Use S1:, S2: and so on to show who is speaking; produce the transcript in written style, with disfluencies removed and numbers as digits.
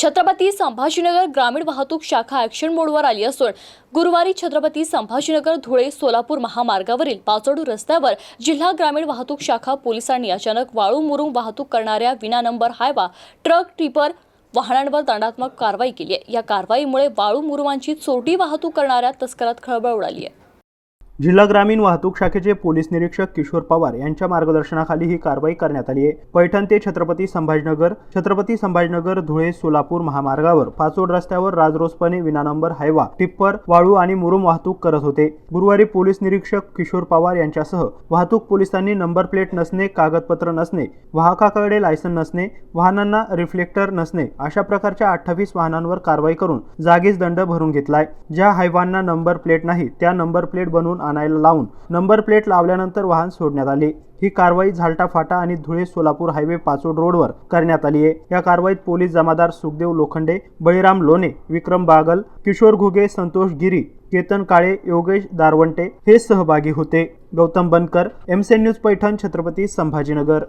S1: छत्रपती संभाजीनगर ग्रामीण वाहतूक शाखा ॲक्शन मोडवर आली असून गुरुवारी छत्रपती संभाजीनगर धुळे सोलापूर महामार्गावरील पाचोडू रस्त्यावर जिल्हा ग्रामीण वाहतूक शाखा पोलिसांनी अचानक वाळू मुरुम वाहतूक करणाऱ्या विना नंबर हायवा ट्रक टिपर वाहनांवर दंडात्मक कारवाई केली आहे। या कारवाईमुळे वाळू मुरुमांची चोरटी वाहतूक करणाऱ्या तस्करात खळबळ उडाली आहे।
S2: जिल्हा ग्रामीण वाहतूक शाखेचे पोलीस निरीक्षक किशोर पवार यांच्या मार्गदर्शनाखाली ही कारवाई करण्यात आली आहे। पैठण ते छत्रपती संभाजीनगर धुळे सोलापूर महामार्गावर पाचोड रस्त्यावर राजरोसपणे विना नंबर हायवा टिप्पर वाळू आणि मुरुम वाहतूक करत होते। गुरुवारी पोलीस निरीक्षक किशोर पवार यांच्यासह वाहतूक पोलिसांनी नंबर प्लेट नसणे, कागदपत्र नसणे, वाहकाकडे लायसन नसणे, वाहनांना रिफ्लेक्टर नसणे अशा प्रकारच्या 28 वाहनांवर कारवाई करून जागीच दंड भरून घेतलाय। ज्या हायवांना नंबर प्लेट नाही त्या नंबर प्लेट बनवून आणायला लावून नंबर प्लेट लावल्यानंतर वाहन सोडण्यात आले। ही कारवाई झालटा फाटा आणि धुळे सोलापूर हायवे पाचोड रोडवर करण्यात आली आहे। या कारवाईत पोलीस जमादार सुखदेव लोखंडे, बळीराम लोणे, विक्रम बागल, किशोर घुगे, संतोष गिरी, केतन काळे, योगेश दारवंटे हे सहभागी होते। गौतम बनकर, एमसीएन न्यूज पैठण, छत्रपती संभाजीनगर।